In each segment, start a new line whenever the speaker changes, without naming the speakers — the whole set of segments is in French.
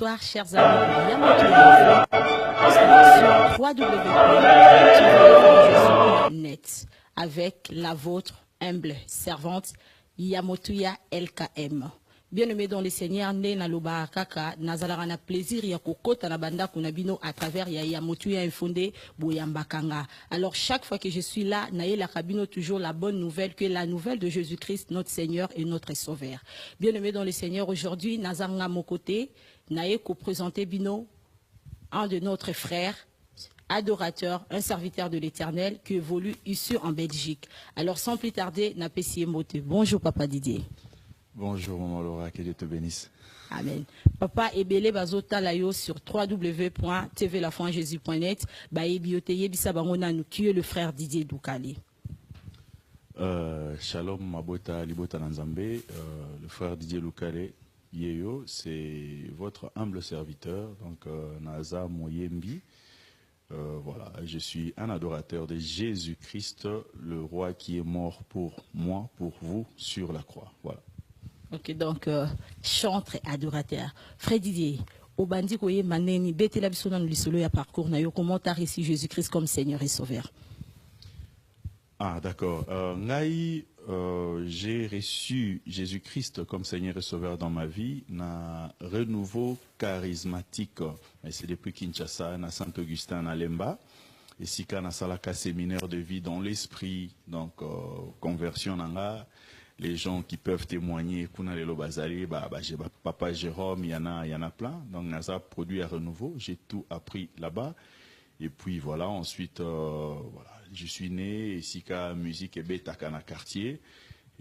bonsoir, chers amis. Sur www.net avec la vôtre humble servante Yamotuya LKM. Bien-aimés dans le Seigneur, né na loba kaka, nazalaka na plaisir ya kokota na banda kunabino à travers ya Yamotuya infondé Boyambakanga. Alors chaque fois que je suis là, naye la kabino toujours la bonne nouvelle que la nouvelle de Jésus-Christ, notre Seigneur et notre Sauveur. Bien-aimés dans le Seigneur, aujourd'hui, nazanga mon côté, naye ko présenter bino un de notre frère adorateur, un serviteur de l'Éternel qui évolue ici en Belgique. Alors sans plus tarder, n'apessiez mote. Bonjour Papa Didier.
Bonjour Maman Laura, que Dieu te bénisse.
Amen. Papa Ebele bazota layo sur www.tvlafoinjésus.net. Baebiote yebisa bangona nous qui est le frère Didier Doukale.
Shalom Mabota Libota Nanzambe, le frère Didier Doukale. Yeyo, c'est votre humble serviteur, donc Naza Moyembi. Voilà, je suis un adorateur de Jésus-Christ, le roi qui est mort pour moi, pour vous, sur la croix. Voilà.
Ok, donc chantre et adorateur. Frère Didier, au bandi koye maneni bete la biso dans l'isolo ya parcours na yo, comment t'as reçu Jésus-Christ comme Seigneur et Sauveur?
Ah d'accord. J'ai reçu Jésus-Christ comme Seigneur et Sauveur dans ma vie, na renouveau charismatique. C'est depuis Kinshasa, na Saint-Augustin, na Lemba. Et si na salaka séminaire de vie dans l'esprit, donc conversion nanga. Les gens qui peuvent témoigner, Kuna Lelo Bazali, j'ai Papa Jérôme, il y en a plein. Donc NASA produit à renouveau, j'ai tout appris là-bas. Et puis voilà, ensuite, voilà, je suis né, Sika Musique et Betakana quartier.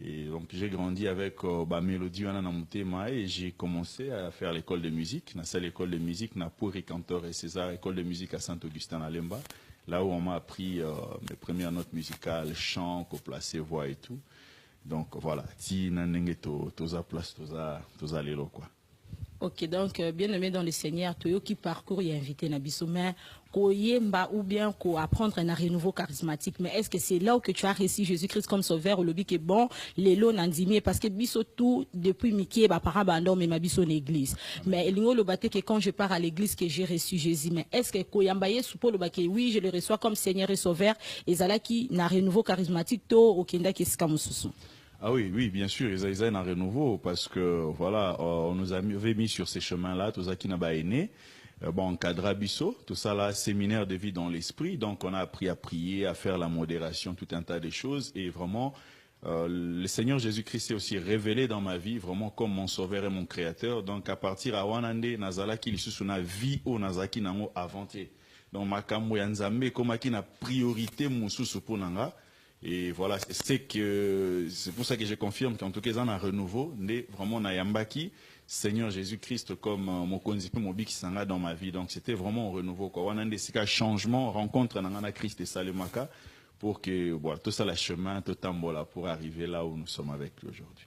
Et donc j'ai grandi avec Mélodie Wananamutema et j'ai commencé à faire l'école de musique. Dans cette école de musique, na Pourri Cantor et César, école de musique à Saint-Augustin à Lemba. Là où on m'a appris mes premières notes musicales, chant, coplacé, voix et tout. Donc voilà, si nanenge toza place toza lelo quoi.
Ok, donc bien aimé dans le Seigneur, Toyo qui parcourt et invité Nabiso, mais koyemba ou bien ko apprendre un renouveau charismatique. Mais est-ce que c'est là où que tu as reçu Jésus-Christ comme Sauveur ou le but que bon, les lots n'andimé parce que biso tout depuis Mickey, par mais ma biso l'église. Mais il le baté que quand je pars à l'église que j'ai reçu Jésus. Mais est-ce que koyambaye soupo le baké oui je le reçois comme Seigneur et Sauveur et zala qui n'a renouveau charismatique to au kenda qui skamususu.
Ah oui, oui, bien sûr, ils ont un renouveau parce que voilà, on nous avait mis sur ces chemins-là, tout ça qui n'a pas aîné. Bon, cadre bisso, tout ça là, séminaire de vie dans l'esprit. Donc, on a appris à prier, à faire la modération, tout un tas de choses. Et vraiment, le Seigneur Jésus-Christ s'est aussi révélé dans ma vie, vraiment comme mon sauveur et mon créateur. Donc, à partir à Wanande, Nazala qui sous na vie au Nazaki nango avanté. Donc, makambo yanzambe, comme qui na priorité mon sous pour nanga. Et voilà, c'est pour ça que je confirme qu'en tout cas, ils ont un renouveau, vraiment Nayambaki, Seigneur Jésus-Christ comme mon konzipe, mon biki sanga dans ma vie. Donc c'était vraiment un renouveau. On a un changement, rencontre Nangana Christ et Salemaka pour que voilà, tout ça, le chemin, tout tambola pour arriver là où nous sommes avec lui aujourd'hui.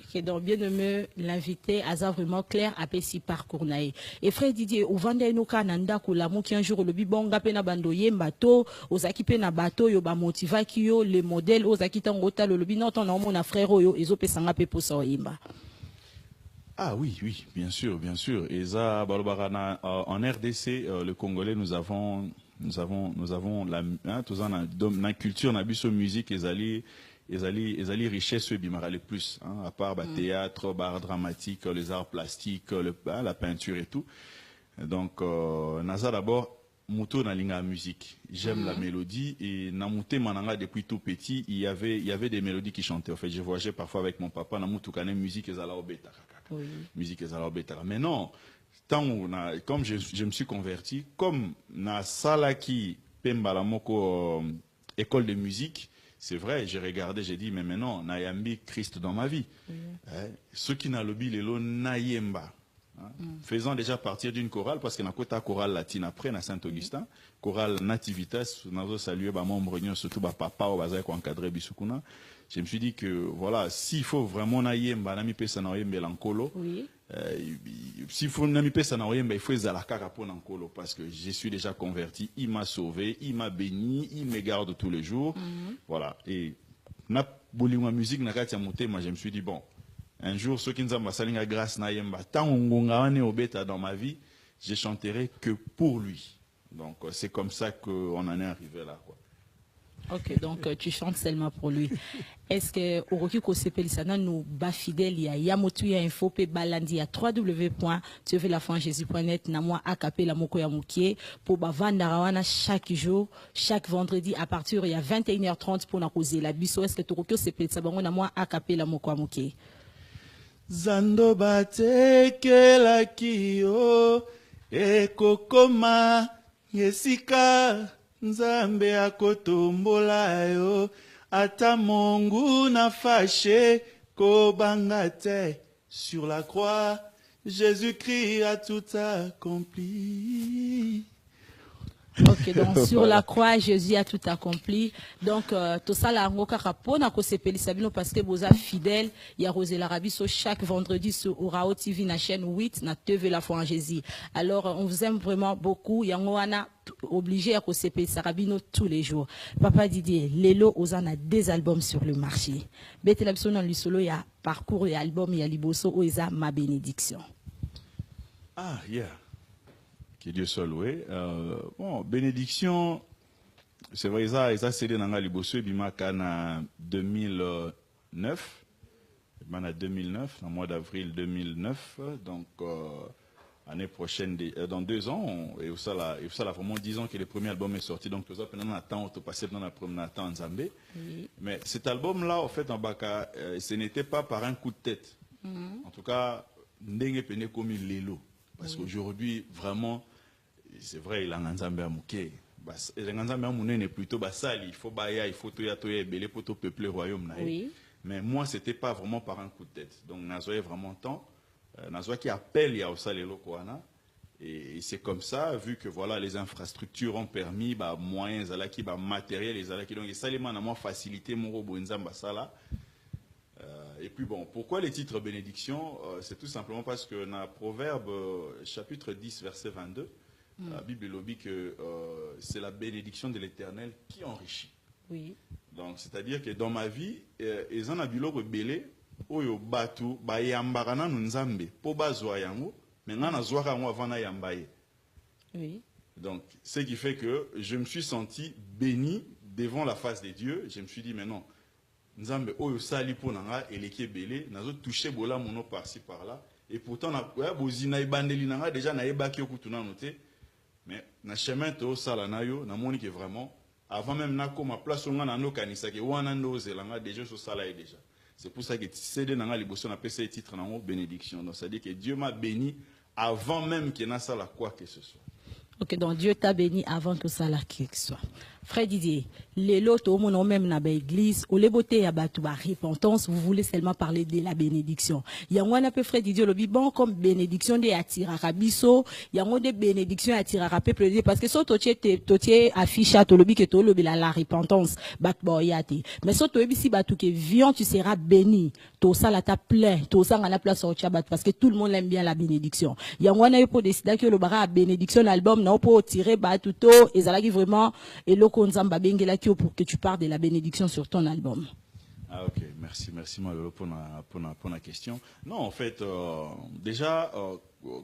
Okay, donc bien aimé l'invité Aza vraiment clair à Pessi parcours nae. Et frère Didier, au vanda inoka nanda kula mo ki un jour le bibonga pe na bando yembato, ozaki pe na bato yo ba motiva ki yo les modèles ozaki tangota le lobi non ton na frère yo ezo pe sanga pe posa yemba.
Ah oui, oui, bien sûr, bien sûr. Et ça, en RDC, le Congolais, nous avons la culture, la musique, ils allaient richesse le plus, hein, à part théâtre, art dramatique, les arts plastiques, la peinture et tout. Donc, Naza d'abord, Mouto na linga musique. J'aime la mélodie et Namouté Mananga depuis tout petit, il y avait des mélodies qui chantaient. En fait, je voyageais parfois avec mon papa, Namoutou Kane musique et Zalao Beta. Musique et Zalao Beta. Mais non, comme je me suis converti, comme na Salaki Pembalamoko école de musique, c'est vrai, j'ai regardé, j'ai dit, mais maintenant, Nayambi Christ dans ma vie. Ceux qui n'a lobby les lots Nayemba. Faisant déjà partir d'une chorale, parce qu'il y a une chorale latine après, à Saint-Augustin, chorale Nativitas, nous avons salué membre surtout papa au bazar qui encadré Bisukuna. Je me suis dit que voilà, s'il faut vraiment Nayemba, Nami Pesa Nayemba l'Ankolo, s'il faut Nami Pesa Nayemba, il faut Zalakara pour l'Ankolo, parce que je suis déjà converti, il m'a sauvé, il m'a béni, il me garde tous les jours. Voilà. Et na bouli ma musique, na katia monté, moi je me suis dit bon. un jour, ceux qui nous ont salinga grâce na yemba, tant on obeta dans ma vie, je chanterai que pour lui. Donc c'est comme ça qu'on en est arrivé là, quoi.
Ok, donc tu chantes seulement pour lui. Est-ce que Oroki Kosepeli sana nous bas fidèle ya Yamotuya info pe balandi à www.tuvelafranjésus.net na moi akapé la moko ya mukie pour bavanda rawana chaque jour, chaque vendredi à partir il y a 21h30 pour na causer la biso. Est-ce que Oroki Kosepeli sabango na moi akapé la moko ya mukie?
Zando batekela kio ekokoma yesika Nzambe akotombola yo ata mongu na fâché kobanga te sur la croix Jésus-Christ a tout accompli.
Ok, donc sur la croix, Jésus a tout accompli. Donc, tout ça, la ngoka rapona ko sepeli sabino parce que vous êtes fidèle. Il y a Rosé l'Arabie chaque vendredi sur Orao TV, na chaîne 8, na TV la foi en Jésus. Alors, on vous aime vraiment beaucoup. Il y a ngoana obligé à ko sepeli sarabino tous les jours. Papa Didier, Lelo Ozana des albums sur le marché. Bete la biso dans le solo, il y a parcours et album, il y a Liboso, Oeza, ma bénédiction.
Ah, yeah. Que Dieu soit loué. Bon, bénédiction, c'est vrai, ça c'est dans la Liboso, Bimaka en 2009. En 2009, en mois d'avril 2009. Donc, année prochaine, dans 2 ans, et ça là vraiment 10 ans que le premier album est sorti. Donc, tout ça, pendant un temps, on passé dans la première temps en Zambé. Oui. Mais cet album-là, en fait, en Baka, ce n'était pas par un coup de tête. En tout cas, Ndenge Pene comme Lelo. Parce qu'aujourd'hui, vraiment, c'est vrai, il a un Nzambe à mouké. Le Nzambe à mouné n'est plutôt basal. Il faut baya, il faut toya belé pour tout peupler le royaume. Oui. Mais moi, ce n'était pas vraiment par un coup de tête. Donc, Nazoé vraiment temps. Nazoé qui appelle Yaosa Lelo Koana. Et c'est comme ça, vu que voilà, les infrastructures ont permis, bah, moyens, qui bah, matériel, les alaki. Donc, ça les m'a facilité mon robot Nzamba Sala. Et puis bon, pourquoi les titres bénédiction? C'est tout simplement parce que dans Proverbe chapitre 10 verset 22, la Bible dit que c'est la bénédiction de l'Éternel qui enrichit. Oui. Donc c'est-à-dire que dans ma vie, ils en ont biloko belé, oyo batu ba yambarana nzambe po bazwa yango, mais ngana zwaka yango avant na yambaye. Oui. Donc ce qui fait que je me suis senti béni devant la face de Dieu. Je me suis dit mais non. Nzambe oyo sali po nanga eleki belé nazo toucher bola mono par-ci par-là et pourtant na bozina ibandeli nanga déjà na yebaki okutuna noté mais na chemin to sala na yo na moni que vraiment avant même na ko ma place nga na no kanisa ke wana ndo zelanga déjà so sala déjà. C'est pour ça que CD nanga liboso na PC titre nango bénédiction. Donc ça dit que Dieu m'a béni avant même que na sala quoi que ce soit.
Ok, donc Dieu t'a béni avant que ça la qui que soit. Frère Didier, les lots au monde même dans l'église, au léboté à batouba repentance, vous voulez seulement parler de la bénédiction. Il y a un peu frère Didier le bon comme bénédiction de attirara biso, il y a un de bénédiction attirara peuple parce que so totié affiche à tolobi que tolobi la repentance bat boyate. Mais so tobi si batou que viens tu seras béni. Tout ça la ta plein, tout ça à la place au chabat parce que tout le monde aime bien la bénédiction. Il y a un peu décider que le bara bénédiction l'album non pour tirer batuto et ça là qui vraiment et le pour que tu parles de la bénédiction sur ton album.
Ah ok, merci Malolo pour la question. Non, en fait, déjà,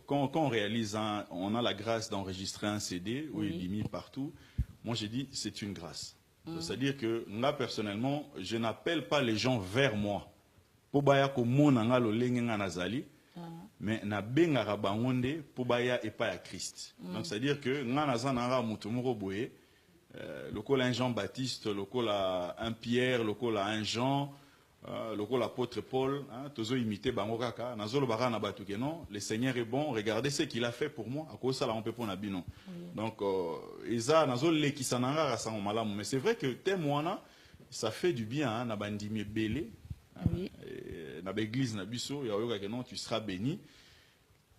quand on réalise, on a la grâce d'enregistrer un CD où il est mis partout, moi j'ai dit c'est une grâce. C'est-à-dire que moi personnellement, je n'appelle pas les gens vers moi. Pour baya ko monanga lo lengenga nazali, mais na benga rabangonde pour baya et pas à Christ. Donc c'est-à-dire que ngana zananga mutumuro boye. Le col un Jean-Baptiste, le col un Pierre, le col un Jean, le col l'apôtre Paul, tous imité Bangokaka, Nazolo Barana Batuke, non, le Seigneur est bon, regardez ce qu'il a fait pour moi, à cause de ça, on peut pas nabino. Donc, Isa, Nazolo le qui s'en a rassemblé malam, mais c'est vrai que témoignant, ça fait du bien, Nabandimi Belé, Nab église Nabiso, non, tu seras béni.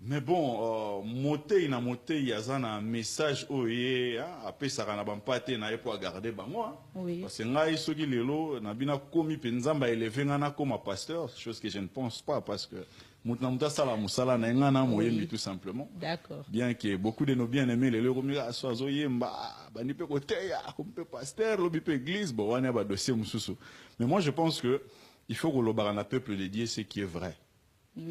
Mais bon, moté na moté yazana message oye après ça na bampate na pour garder ba moi parce que ngai soki lelo na bina komi penzamba élevé ngana comme pasteur, chose que je ne pense pas parce que muta sala musala na ngana moyembi tout simplement. D'accord. Bien que beaucoup de nos bien-aimés les romira soazo yemba bani pe côté ya comme pe pasteur lobi pe église bon wana ba dossier mususu. Mais moi je pense que il faut que le barana peuple de Dieu ce qui est vrai.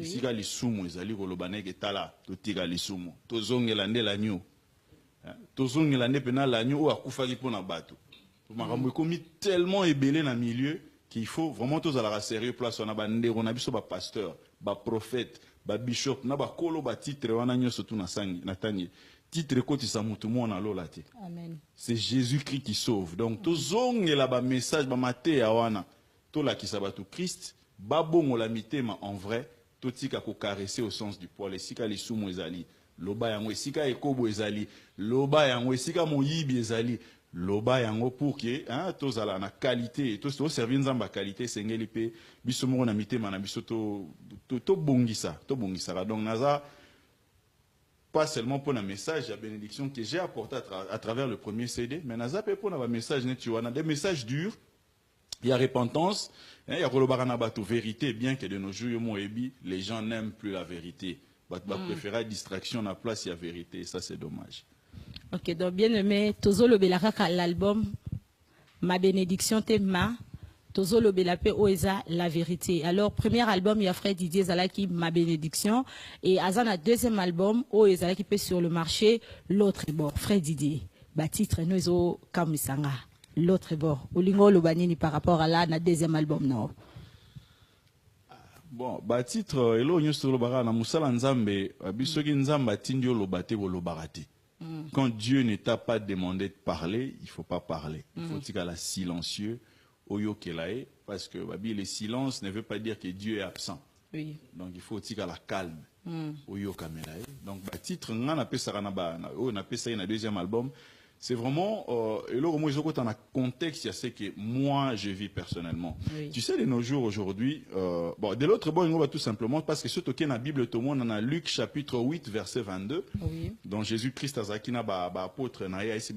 esika lisumu ezali koloba ndenge tala totika lisumu tozongela nde lanyo tozongela nde pena lanyo oyo akufaki mpona bato makambo ekomi tellement ebele na milieu qu'il faut vraiment tozalaka sérieux place wana bandeko na biso bapasteur baprophète babishop na bakolo batitre wana nyonso tu na tangi titre ekotisa mutu mwana lola te.
Amen.
C'est Jésus-Christ qui sauve. Donc tozongela ba message ba mateya wana tolakisa bato Christ babongola mitema en vrai totika ko caresser au sens du poil esika lisumu ezali loba yango esika ekobo ezali loba yango esika moyibi ezali loba yango pour que tozala na qualité to servir nzamba qualité sengeli pe biso moko na mitema na biso to bongisa donc naza pas seulement pour un message à bénédiction que j'ai apporté à travers le premier CD, mais naza pe pour un message des messages durs. Il y a repentance, il y a vérité, bien que de nos jours, les gens n'aiment plus la vérité. Ils préfèrent distraction à la place, il y a vérité, et ça c'est dommage.
Ok, donc bien aimé, Tozolo Belakaka, l'album Ma bénédiction t'es ma, Tozolo Belape Oeza, la vérité. Alors, premier album, il y a Fred Didier Zalaki, Ma bénédiction, et Azana, deuxième album, Oeza qui peut sur le marché, L'autre bord, Fred Didier, titre Nozo Kamisanga. L'autre bord. Olingo Lobanini par rapport à là, na deuxième album, non?
Bon, titre, elo nyusto lobara na musala nzambe, bisoki nzamba tindio lobate wo lobarate. Quand Dieu ne t'a pas demandé de parler, il faut pas parler. Il faut dire la silencieux, oyo kelae, parce que le silence ne veut pas dire que Dieu est absent.
Oui.
Donc il faut dire la calme. Oyo kamelae. Donc titre ngana pesa na ba, on a pesa na deuxième album. C'est vraiment, et là, moi, je crois dans un contexte, il y a ce que moi, je vis personnellement.
Oui.
Tu sais, de nos jours, aujourd'hui, bon, de l'autre bord, on va tout simplement, parce que ce token dans la Bible, tout le monde, on a Luc chapitre 8, verset 22,
oui.
dont Jésus-Christ, Azakina, apôtre, Naya, ici,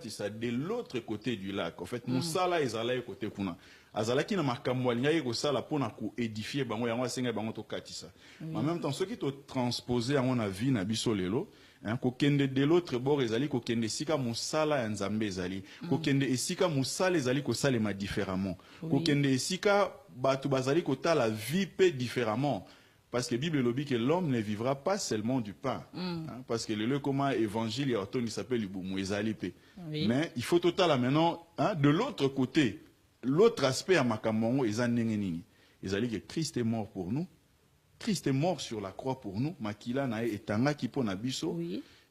ça de l'autre côté du lac. En fait, Moussa, là, ils allaient côté Kuna. Azalaki na makambo alingai ko sala pona ko édifier bango yango asenga bango to katisa. En même temps, ceux qui to transposer en na vie na biso lelo, ko kende de l'autre bord ezali ko kende sika musala ya nzambe ezali, ko kende esika musala ezali ko salema différemment. Ko kende esika batu bazali ko ta la vie pe différemment. Parce que la Bible dit que l'homme ne vivra pas seulement du pain. Parce que le comment évangile il s'appelle Ibumu ezali pe. Mais il faut total maintenant de l'autre côté. L'autre aspect à Makamongo est que Christ est mort pour nous. Christ est mort sur la croix pour nous. Makila na etanga ki pona biso.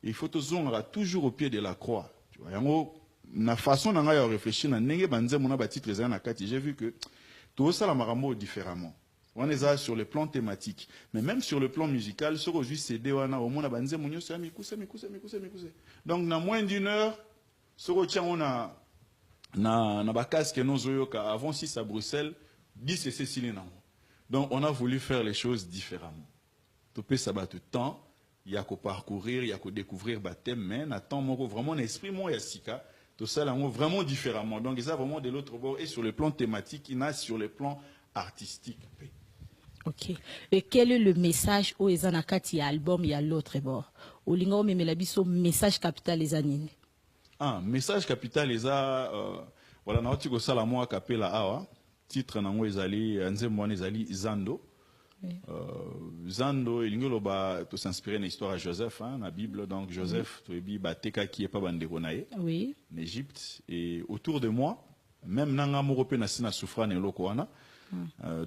Il faut toujours au pied de la croix. Tu vois, na façon na nga réfléchir na nenge banze mona ba titre za na kati, j'ai vu que tout ça la makambo différemment. On est sur le plan thématique, mais même sur le plan musical, sur aujourd'hui CD wana au mona banze monyo ça mikuse. Donc na moins d'une heure, sur on a na casque nozoyoka avant 6 à Bruxelles 10 et Cécilie nango. Donc on a voulu faire les choses différemment. Topé ça bat tout temps, il y a qu'à parcourir, il y a qu'à découvrir baptême, mais attend vraiment l'esprit mon yasika, tout ça là vraiment différemment. Donc ça vraiment de l'autre bord et sur le plan thématique, il y a sur le plan artistique.
Ok. Et quel est le message où ils en a quatre album il y a l'autre bord. Au lingo mais la biso message capital les anines.
Message capital les voilà na otiko sala mo kapela awa titre nango ezali nzembo ezali Zando. Zando elingolo ba to s'inspirer na histoire à Joseph na Bible. Donc Joseph to ebi bateka qui est pas bandeko na ye en Égypte et autour de moi même nanga moko pe na sina souffrane eloko wana.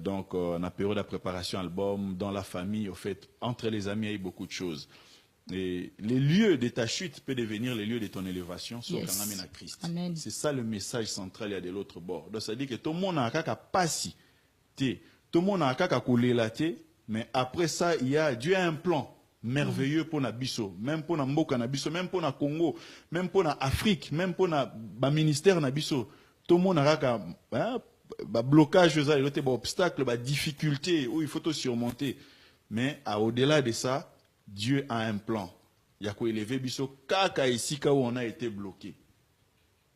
Donc na période de préparation album dans la famille au fait entre les amis il y a eu beaucoup de choses. Et les lieux de ta chute peuvent devenir les lieux de ton élévation sur Kangamena Christ. C'est ça le message central, il y a de l'autre bord. Donc ça dit que tout le monde a un passi, tout le monde a un kolélaté, mais après ça, il y a Dieu a un plan merveilleux pour Nabiso, même pour Mboka Nabiso, même pour na Congo, même pour na Afrique, même pour na ministère Nabiso. Tout le monde a un blocage, obstacle, difficulté où il faut tout surmonter. Mais au-delà de ça, Dieu a un plan. Il y a quoi élever biso kaka ici où on a été bloqué.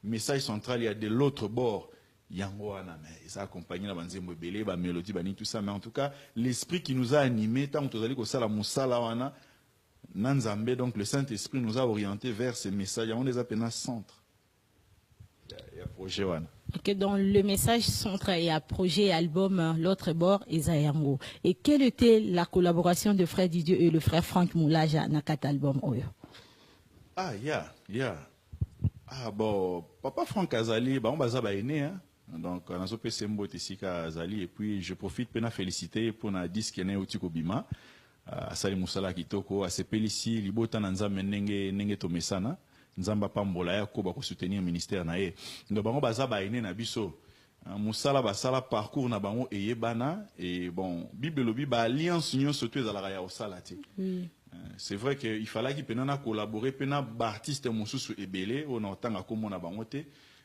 Message central, il y a de l'autre bord. Yango ana mais ça accompagné la banzembo belé ba mélodie bani tout ça mais en tout cas l'esprit qui nous a animés tant que tozali ko sala musala wana nanzambe donc le Saint-Esprit nous a orienté vers ces messages on les appelle centre. Il y a projet wana.
Ok, dans le message central, il y a projet album L'autre bord et Zayango. Et quelle était la collaboration de frère Didier et le frère Franck Moulaja dans cet album Oyo?
Ah, yeah. Ah, bon, papa Franck Azali, bah, on baza ba aîné, hein. Donc, on a zopé sembo tesika Azali, et puis je profite pour féliciter pour na disque né Otiko Bima, Asali Moussala Kitoko, à Sepelici, Libota Nanzam Nenge Tomesana, Nzamba Pambola, Yako, Bako soutenir le ministère nae. Donc, bango baza ba aîné na biso. Moussala basala parcours na bango et yebana, et bon, Bible lobi ba alliance union surtout à la raya au salati. C'est vrai qu'il fallait qu'il puisse collaborer, pena artiste mususu ebele, on entend comme on a bangote,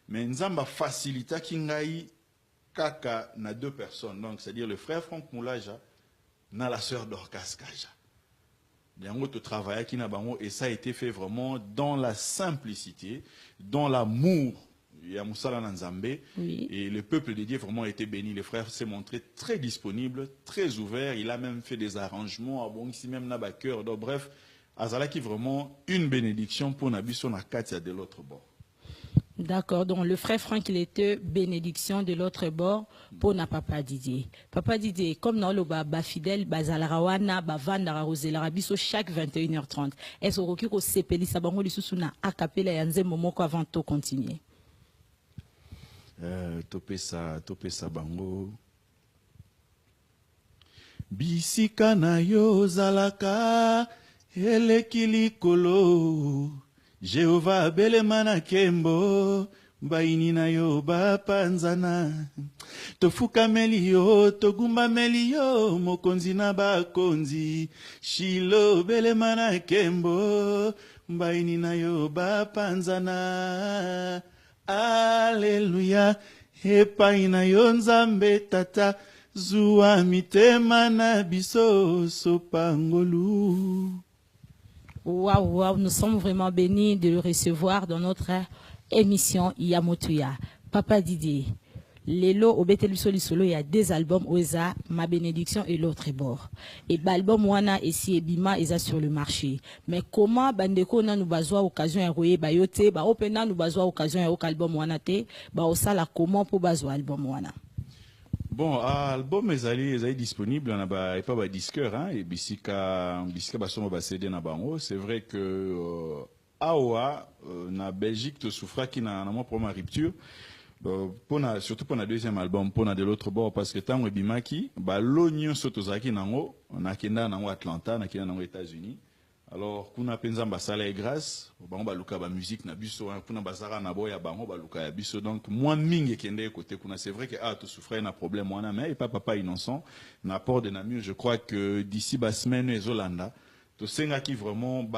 mais nzamba facilita kingai kaka na deux personnes, donc c'est-à-dire le frère Franck Moulaja na la sœur Dorcas Kaja. Yango to travailler qui na bango et ça a été fait vraiment dans la simplicité, dans l'amour. Il y a Moussala Nanzambe et le peuple de Dieu vraiment a été béni. Le frère s'est montré très disponible, très ouvert. Il a même fait des arrangements. Bon, ici même n'a cœur. Donc bref, Azala qui vraiment une bénédiction pour Nabiso Nakatia de l'autre bord.
D'accord, donc le frère Franck, il était bénédiction de l'autre bord pour na papa Didier. Papa Didier, comme dans le baba fidèle, bazalarawana, bavanda roselara biso chaque 21h30. Est-ce que vous sepeli sabango lisusuna akapela yanze momoko avant de continuer?
Topé sa bango. Bisika na yo zalaka eleki likolo. Jehova abelema na kembo, baini na yo bapanzana. Tofukameli yo, togumbameli yo, mokonzi na bakonzi. Shilo belema na kembo, baini na yo bapanzana. Alléluia, epai na yo nzambe tata, zuwa mitema na biso sopangolu.
Waouh, nous sommes vraiment bénis de le recevoir dans notre émission Yamotuya. Papa Didier, Lelo au Betelusoli Solo, il y a deux albums, Oza, Ma Bénédiction et L'autre bord. Et l'album Wana et si Ebima, ils sont sur le marché. Mais comment Bandeko na nous besoin occasion à royer bayote, ba opena nous besoin occasion à album Wana te, ba osala comment pour besoin album Wana?
Bon, l'album est disponible, on a pas de disqueur, hein, et bisika basomo ba CD na bango. C'est vrai que Aoua, na Belgique, te souffra qui n'a pas vraiment rupture. Surtout pour le deuxième album, pour de l'autre bord, parce que tant Ebimaki, l'oignon sotozaki nango, on a kenda nango Atlanta, on a kenda nango États-Unis. Alors, kuna penza mbasala et grâce, bango baluka ba musique na biso, kuna basara na boya bango baluka ya biso. Donc, moi mingi kende côté kuna, c'est vrai que tout souffrait un problème moi mais pas papa innocent, n'apport de namur, je crois que d'ici ba semaine ezolanda, to senga qui vraiment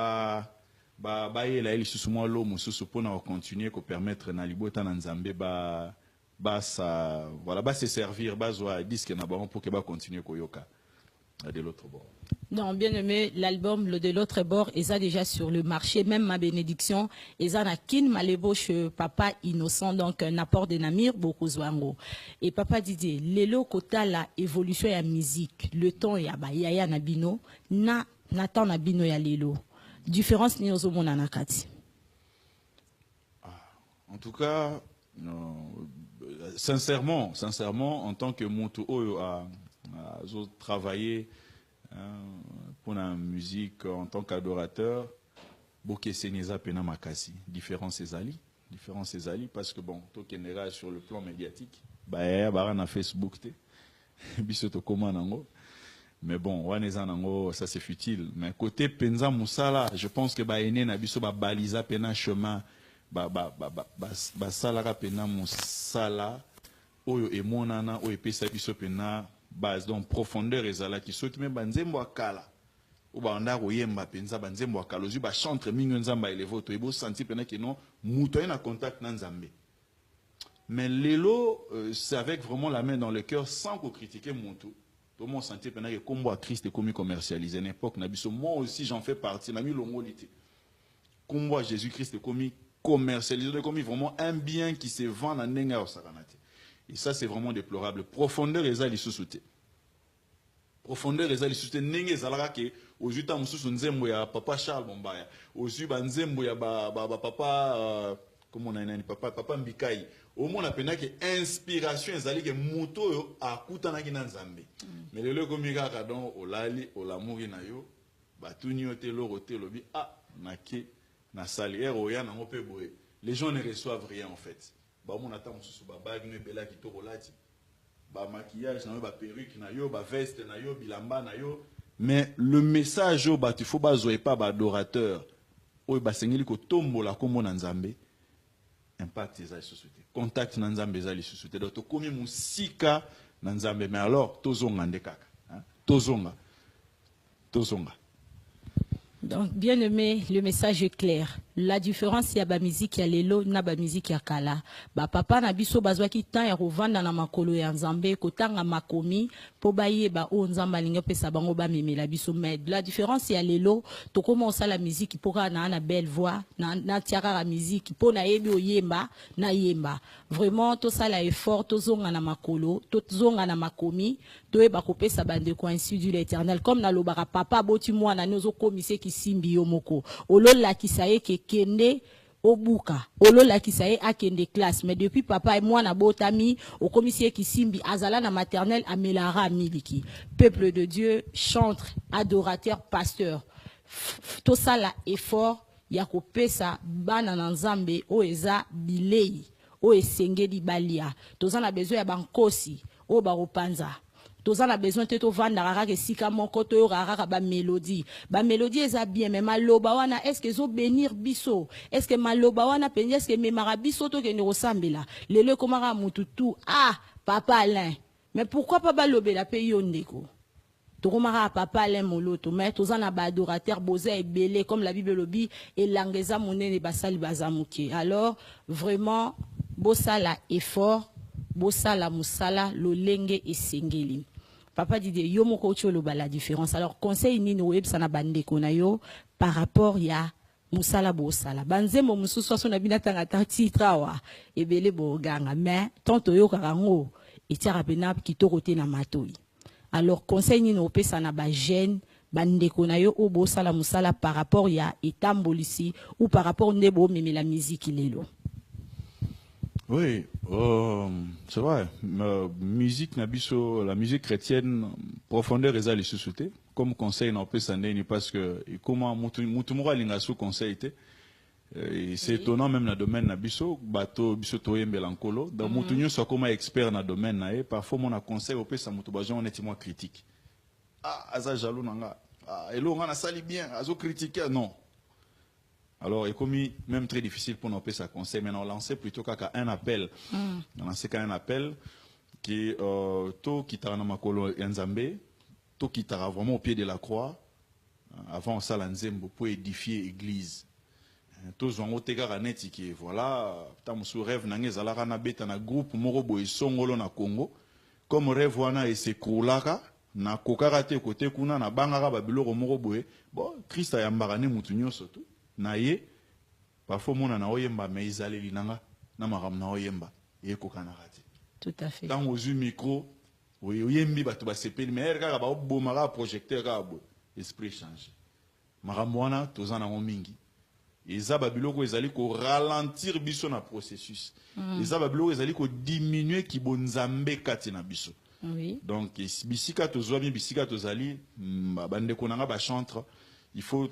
yela ili susumwa lo mususu pona continuer ko permettre na libota na nzambe se servir bazwa disque na bango pour que ba continuer koyoka de l'autre bord.
Non, bien aimé, l'album Le de l'autre bord est déjà sur le marché, même Ma Bénédiction, et ça n'a qu'une malébauche papa innocent, donc un apport de Namir, beaucoup zwango. Et papa Didier, l'élo kota la évolution ya musique, le temps ya yaya nabino, natan nabino ya l'élo. Différence ni ozo mona nakati.
En tout cas, sincèrement, en tant que Monto Oyo a travaillé pour la musique en tant qu'adorateur, Boké Seneza Pena Makasi, différence ezali, parce que bon, tout est sur le plan médiatique, na Facebook te, bisoto koma nango. Mais bon, ça c'est futile. Mais côté Penza Moussala, je pense que Baene na biso baliza pena chemin, salara pena Moussala, oyo emonana, oyo pesa biso pena base donc profondeur ezala qui saute même banzembo akala. Ou banda koyemba penza banzembo akala, ozu ba chantre mingo nzamba elevo to ebo senti pena que non muto na contact na nzambe. Mais l'élo, c'est avec vraiment la main dans le cœur sans qu'on critiquer Monto. Tout le monde sentait que comme Christ est commis commercialisé à l'époque, moi aussi j'en fais partie. Comme Jésus-Christ est commis commercialisé, commis vraiment un bien qui se vend en nenga au saranate. Et ça c'est vraiment déplorable. Profondeur et zali sous-souté. Profondeur et zali sous-souté. Nenga zalara ke aux utam sous nzembo ya papa Charles Bombaya, aux uba nzembo ya papa comme on a un papa Mbikai au moins on a que inspiration ezali que moto a kutana ki na Nzambe mais le comme kaka donc olali olamouri na yo batuni ote lorote lobi nake na sali oya na ngope boye les gens ne reçoivent rien en fait ba mon attend sous ba bag ne bela ki to rolati ba maquillage na yo ba perruque na yo ba veste na yo bilamba na yo mais le message au batu faut pas zoé pas ba adorateur o ba sengeli ko tombola ko mona Nzambe impact les sociétés contact na Nzambe za les sociétés donc to komi musika na Nzambe mais alors tozonga ndekaka tozonga
donc bien aimé le message est clair. La différence, il y a la musique, il y a l'élo, il y a la musique, il y a kala. Ba papa na biso bazwa ki tan ya rovanda na makolo ya Nzambe kotanga makomi po baye ba o Nzamba linga pesa bango ba memela biso mais la différence il y a l'élo to commence la musique pour na belle voix na tiara la musique po na yebi oyemba na yemba vraiment to ça la effort to zonga na makolo to zonga na makomi to e ba kopesa bande ko ainsi du l'Éternel comme na lobaka papa boti mwana nozo komise ki simbi yo moko olola ki saye ke kende obuka olola kisaye akende classe mais depuis papa et moi na botami au commissaire qui simbi azala na maternelle amelara miliki peuple de Dieu chantre adorateur pasteur tout ça là effort ya kopesa bana na Nzambe o eza bilei o esengeli balia tozana besoin ya bankosi o baropanza toza na besoin te to vanda kaka sika moko to kaka ba mélodie eza bien mais maloba wana est-ce que zo bénir biso est-ce que maloba wana penye est-ce que memara biso to ke ne resambela lelo komaka mututu papa Alain mais pourquoi pas balobela pe yondeko to komaka papa Alain moloto mais toza na ba adorateur boza ebele comme la Bible lobi et langeza monene basali bazamuke alors vraiment bosala effort bosala musala lolenge esengeli. Papa dit yo moko cholo ba la différence. Alors conseil ni no web sana bande kona yo par rapport ya musala bosala. Banzemo mususu so na binatanga titrawa ebele bo ganga mais tonto yo karango etiara bena kitoko te na matoi. Alors conseil ni no pesa na ba jeune bande kona yo o bosala musala par rapport ya etambolisi ou par rapport nebo meme la musique lelo.
Oui, c'est vrai. Musique nabiso, la musique chrétienne, profondeur et les sociétés. Comme conseil n'a pas s'en parce que comment mutumura lingasu conseil était. C'est étonnant même dans le domaine nabiso, bateau biso toye mbelankolo. Dans mutunyo soit comme expert dans le domaine nae. Parfois mon conseil au pesa mutubajon on est moins critique. Aza jaloux nanga. Elo on a sali bien. Azo critiquer non. Alors, il est même très difficile pour nous faire ça conseil. Mais on lance plutôt qu'un appel. On lance un appel qui tout qui t'a namakolo Nzambe, tout qui t'a vraiment au pied de la croix. Avant ça, l'Nzembo pour édifier l'église. Tous ont été garantis qui voilà. Tam sous rêve n'angé zalara na beta na groupe morobo et songolo na Congo. Comme rêve wana et se koulaka na kokarate côté kuna na bangara babilo morobo e bon Christ a yambarane mutunyo surtout. Naye parfois mon na oyemba mais izale linanga na maram na oyemba eko kanarati
tout à fait
tant aux micro oui oyembi bato ba sepeli mais kaka ba bomara projecteur ka bo esprit change maram wana tozana mingi eza babiloko ezali ko ralentir biso na processus eza babiloko ezali ko diminuer ki bonzambe kati na biso
oui
donc bisika tozwa bien bisika tozali bande konanga ba chantre. Il faut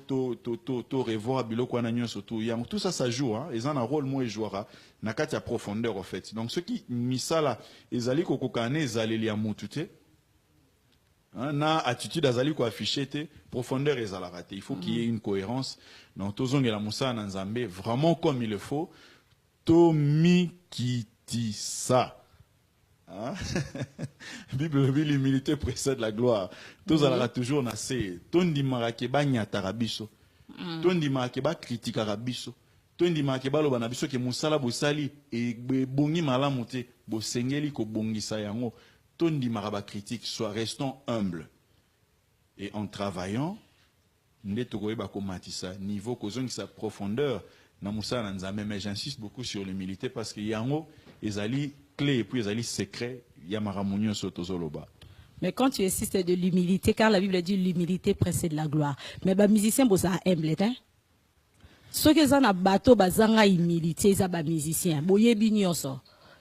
revoir biloko wana nyonso tout ça ça joue hein ils ont un rôle moi jouera na kati ya profondeur en fait donc ceux qui misala ezali ko kokane ezali ya mutu te na attitude azali ko afficher te profondeur ezala raté il faut qu'il y ait une cohérence donc tozongela musa na Nzambe vraiment comme il le faut to mikiti ça. Bible l'humilité précède la gloire. Tous allons toujours nasser. Tondi marakeba nyatara biso. Tondi marakeba critikara biso. Tondi marakeba lo banabiso ke musala bosali et bongi malamu te bosengeli ko bongisa yango. Tondi maraba critique soit restons humbles. Et en travaillant ndeto koyeba ko matisa niveau kozongi sa profondeur na musala nzambe mais j'insiste beaucoup sur l'humilité parce que yango ezali clé et puis ils allaient secret yamaramunyo sotozoloba.
Mais quand tu insistes de l'humilité, car la Bible dit l'humilité précède la gloire. Mais bah musicien bossa humble, hein? Ceux qui sont bateau bazanga humilité za ba musicien boyebi nyonso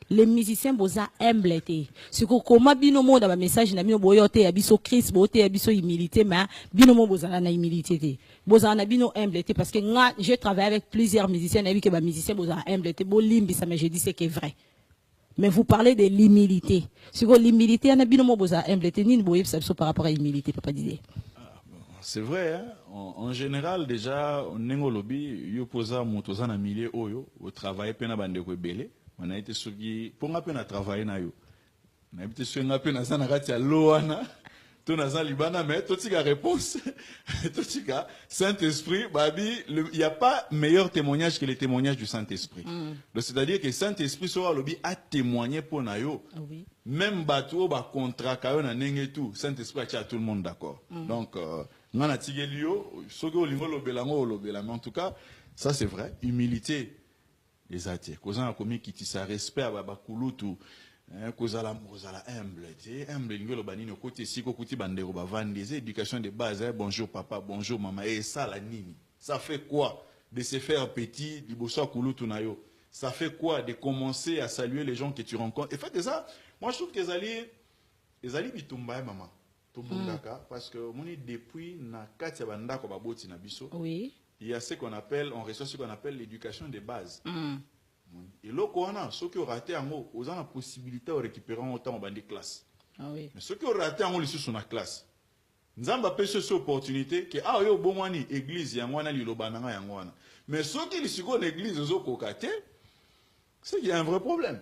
les musiciens boza humble te siko koma bino mo da ba message na bino boyote ya biso Christ boyote ya biso humilité mais bino mo boza na humilité te boza na bino humble te parce que nga j'ai travaillé avec plusieurs musiciens na bi que ba musiciens boza humble te bo limbi ça mais je dis c'est que vrai mais vous parlez de l'humilité siko l'humilité na bino mo boza humble te ni boyebi ça biso par rapport à l'humilité papa d'idée.
C'est vrai, hein? En général, déjà, on est au lobby, yo posa motoza na milieu oyo, au travail pena bande ko belé, on a été sugi, pour nga pena travailler na yo. On a été sugi nga pena sana kati ya loana, to na za libana mais to tika réponse, to tika Saint-Esprit, babi, il y a pas meilleur témoignage que le témoignage du Saint-Esprit. Donc c'est-à-dire que Saint-Esprit sera lobby a témoigné pour na yo.
Oui.
Même bateau ba contrat kayo na nenge tout, Saint-Esprit a tout le monde d'accord. Donc mais en tout cas, ça c'est vrai. Humilité, les athées. Causa a commis qui tisse respect à Babakulutu. Causa la humble. Humble, l'ingélo banino côté si côté bandero bavande des éducation de base. Bonjour papa, bonjour maman. Et ça la nini. Ça fait quoi de se faire petit du bosso kulutu nayo? Ça fait quoi de commencer à saluer les gens que tu rencontres? Et fait ça, moi je trouve que les alliés bitumba maman. Parce que depuis na katia banda ko baboti na biso, oui, il y a ce qu'on appelle, on reçoit ce qu'on appelle l'éducation de base. Et là ceux qui ont raté en haut, ils ont la possibilité de récupérer autant dans des classes. Oui. Mais ceux qui ont raté en haut, ils sont dans la classe. Nous avons pas cette opportunité que ah yo bon wani église yangwana li lobananga yangwana. Mais ceux qui sont dans l'église ils ont kokate, c'est qu'il y a un vrai problème.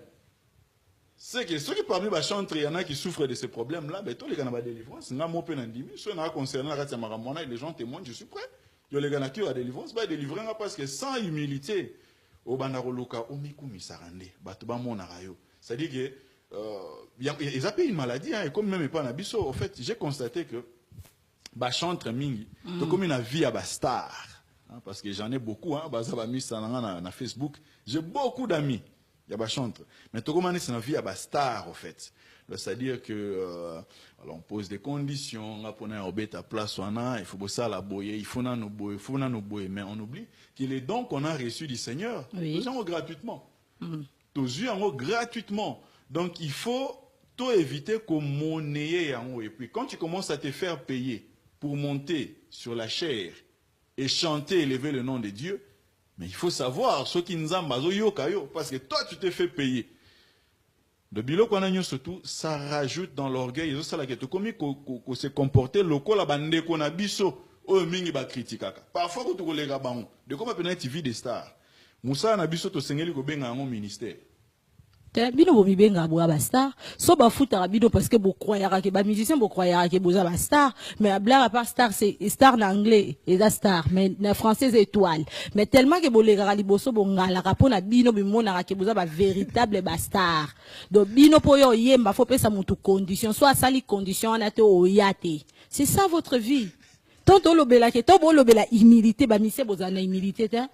C'est que ceux qui parmi les chantres, il y en a qui souffrent de ces problèmes-là, mais tous les gens qui ont des délivrances, ils ont ceux qui concernés les gens témoignent, je suis prêt. Les gens qui ont des délivrances, ils délivrer parce que sans humilité, c'est-à-dire que ils ont une maladie, et comme même pas Nabiso, en fait, j'ai constaté que les chantres, comme une vie à star, parce que j'en ai beaucoup, sur Facebook, j'ai beaucoup d'amis. Il y a des chantres. Mais tout le monde c'est une vie à star, en fait. C'est-à-dire que alors on pose des conditions, on a un bête à place, il faut ça la boyer, il faut nous boyer, mais on oublie que les dons qu'on a reçus du Seigneur, nous avons gratuitement. Tous avons gratuitement. Donc il faut tout éviter qu'on monnaie en haut. Et puis quand tu commences à te faire payer pour monter sur la chair et chanter, élever le nom de Dieu, mais il faut savoir, ceux qui nous ont parce que toi, tu t'es fait payer. Le bilan qu'on a surtout, ça rajoute dans l'orgueil. Ils ont commis qu'on s'est comporté, le col la bande qu'on a biso, au mingi ba critique. Parfois, quand tu les gabons, de comment peut-être tu vis des stars. Moussa na biso to sengeli ko benga mon ministère.
Bino bo bibenga bo ba star so ba futa bino parce que bo croyara que ba musicien bo croyara que bo za ba star mais à blague à part star c'est star en anglais et da star mais en français étoile mais tellement que bo le gara liboso bo ngala ka pona bino bi mona ka bo za ba véritable ba star donc bino po yo yemba faut pesa mutu condition soit sali condition na te o yate c'est ça votre vie tonto lobela ke to bo lobela humilité ba mise bo za na humilité ta.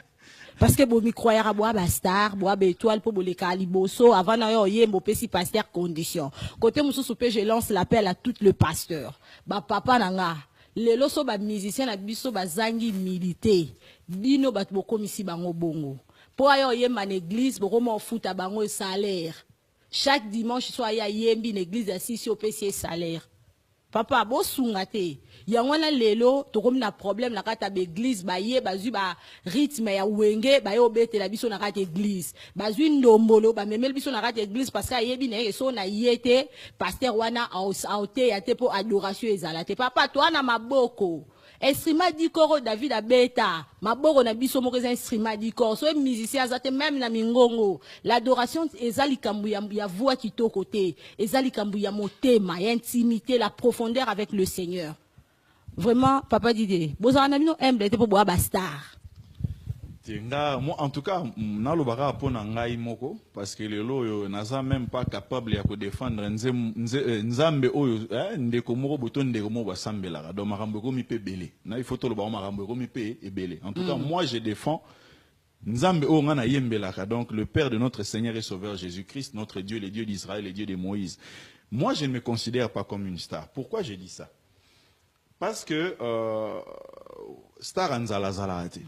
Parce que bo mi croyera boa ba star, boa ba étoile pour les caliboso avant na yo yembo pesi pasteur condition. Côté mususu pe je lance l'appel à tout le pasteur. Ba papa nanga, lelo so ba musicien na biso ba zangi milité. Bino bat boko misi bango bongo. Po ayo yemba na église boko mo futa bango salaire. Chaque dimanche soit ya yembi na église assisi au pesi salaire. Papa bo sungate. Yangwana lelo to comme na problème na kata l'église ba ye bazu ba rythme ya wenge ba yo bete la biso na kata église bazu ndombolo ba memel biso na kata église parce que yebi na so na yete pasteur wana auté ya te po adoration ezalate papa toi na maboko instrument di koro David abeta maboko na biso moko za instrument di koro so musicien azate même na mingongo l'adoration ezali kambu ya voix kitoko te ezali kambu ya motema ya intimité la profondeur avec le Seigneur. Vraiment, papa Didier, vous avez un humble pour boire bastard.
Moi, en tout cas, parce que les lois n'a même pas capable de défendre Nzambe oyo ndeko moko boton ndeko moko basambe la donc marambo ko mi pe belé na il faut to le ba marambo ko mi pe et belé en tout cas moi je défends Nzambe oyo ngana yembelaka donc le Père de notre Seigneur et Sauveur Jésus-Christ notre Dieu le Dieu d'Israël le Dieu de Moïse. Moi je ne me considère pas comme une star. Pourquoi je dis ça? Parce que star anzala zala ate.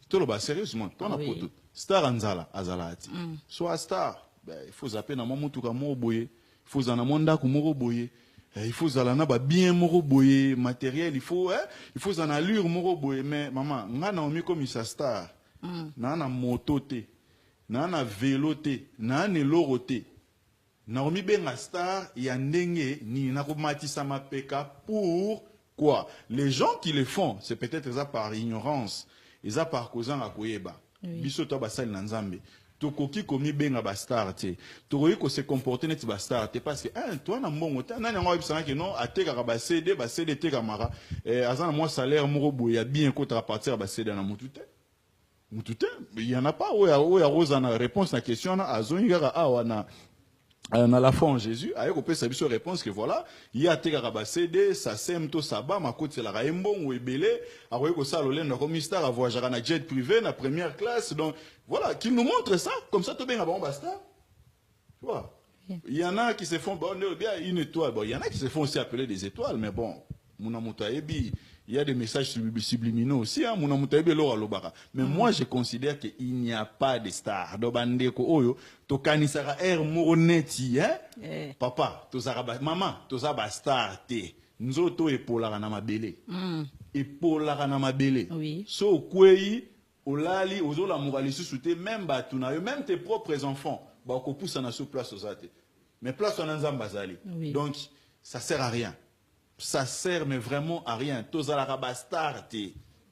Tout le bas, sérieusement, ton
Oui.
star Anzala, Azalati. Soit star, il faut zapper dans mon tout comme boye, il faut zana monda comme boye, il faut zalana ba bien moro boye, matériel, il faut zana allure moro boye, mais maman, nga na omi comme sa star, na na moto te, na vélo te, na loro te. Naomi benga star ya ndenge ni na komatisa mapeka pour quoi? Les gens qui le font, c'est peut-être ça par ignorance, ça par cause à koyeba. Biso to basali na nzambe. Tokoki komi benga ba star te. Tokoki ko se comporter net ba star te parce que toi na mbongo ta nani ngo bisana ke non ateka ka ba CD te kamara azana moi salaire moko boya bien ko tra partir ba CD na mutute. Mutute, il y en a pas où ya rosa na réponse na question na azoni ga awana na la foi en Jésus, avec on peut savoir réponse que voilà, il y a des CD, ça sème tout ça bas, ma côte c'est la raïmbon ou ébélé, avec on ça l'olène comme mystère à voyager en jet privé, na première classe, donc voilà, qu'il nous montre ça, comme ça tout bien bon basta, tu vois. Il y en a qui se font bon, bien une étoile, bon, il y en a qui se font aussi appeler des étoiles, mais bon, mon amoutaïbi. Il y a des messages subliminaux aussi, hein, mais moi, je considère qu'il n'y a pas de stars. Papa, maman, tozaba star te. Nzoto epola na mabele. Epola na mabele.
Oui.
So kwei, olali, ozola morali susute, même batuna, même tes propres enfants, ba ko poussa na sous place aux athées. Mais place en anzambazali.
Oui.
Donc, ça sert à rien. Ça sert mais vraiment à rien. Tous à la rabastarte.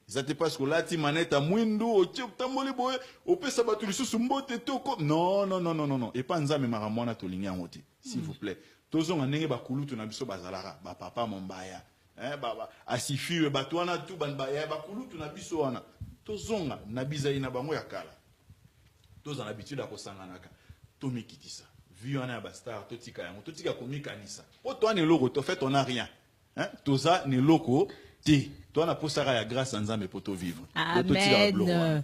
Ça te passe que là, tu manettes à Mwindo, au Tchop, Tamoli Boy, au Pessa Batulisu, Sumbote, Toko. Non, non, non, non, non, non. Et pas Nzame Maramona Tolinga Moti, s'il vous plaît. Tous on a négé Bakulu, tu n'as biso Bazalara, ba papa Mombaya. Baba, Asifi, Batuana, tout Banbaya, Bakulu, tu n'as biso ana. Tous on a Nabiza Inabango Yakala. Tous en habitude à Kosanganaka. Tomi Kitisa. Vu en a Bastar, Totika Yamo, Totika Komikanisa. Oh, toi, ne logo, tu fait, on n'a rien. Tout ça, ne loco, ti. Toi, on a posé la grâce à Nzambe pour te vivre.
Amen.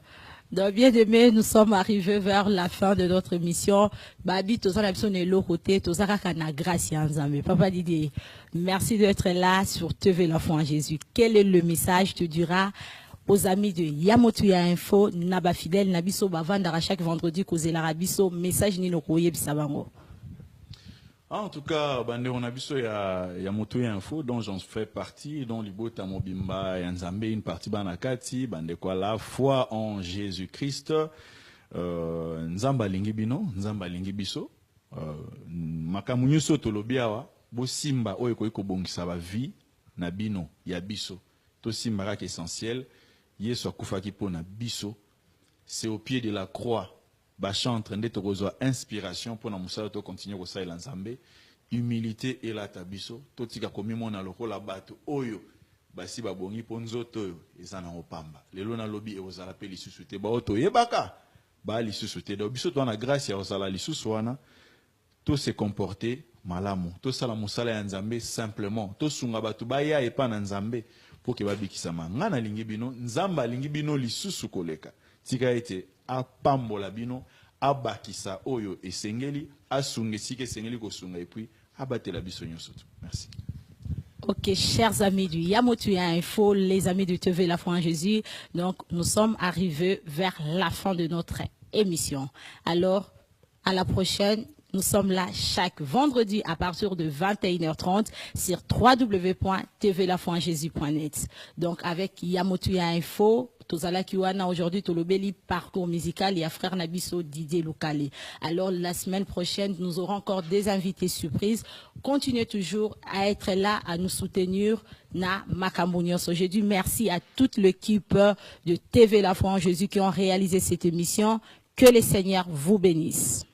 Donc, bien aimé, nous sommes arrivés vers la fin de notre mission. Babi, tout ça, l'absence de loco, tout ça, na grâce à Nzambe. Papa Didier, merci d'être là sur TV la foi en Jésus. Quel est le message tu diras aux amis de Yamotuya Info, Naba Fidèle, Nabiso Bavandara chaque vendredi, Kozé l'Arabiso, message Nino Koye Bisabango.
En tout cas, on a vu ça, il y a Motoya Info, dont j'en fais partie, dont Libota Mobimba et Nzambe, une partie Banakati, quoi la foi en Jésus-Christ, Nzamba Lingibino, Nzamba Lingibiso, Makamunyuso Tolobiawa, Bosimba, Oeko Bongisa vie, Nabino, Yabiso, Tosimba Rak essentiel, Yeso Kufaki po na Biso, c'est au pied de la croix. Bacha en train d'être reçoit inspiration pour nous to continuer au saïl Nzambe, humilité et la tabiso, to tika komi mona loko la bato oyo, basi babongi ponzoto yo, ezana opamba. Lelo na lobi e ozala pe lisusuté ba oto yebaka, ba lisusuté do biso to na grâce ya ozala lisusu wana, to se comporter malamu, to sala musala ya Nzambe simplement, to sunga bato ba ya epa na Nzambe pour que babikisama. Ngana lingi bino, Nzamba lingi bino lisusu koleka. Tika ete apambola bino abakisa oyo esengeli asunge sike esengeli kosunga et puis abatela biso nyonso. Merci.
Ok, chers amis du Yamotuya Info, les amis du TV La Foi en Jésus, donc nous sommes arrivés vers la fin de notre émission. Alors, à la prochaine. Nous sommes là chaque vendredi à partir de 21h30 sur www.tvlafoinjésus.net. Donc avec Yamotuya Info, Tozala Kiwana aujourd'hui Tolobeli parcours musical et à frère Nabiso Didier Lokale. Alors la semaine prochaine, nous aurons encore des invités surprises. Continuez toujours à être là, à nous soutenir na Makambounios. Aujourd'hui, merci à toute l'équipe de TV La Foi en Jésus qui ont réalisé cette émission. Que le Seigneur vous bénisse.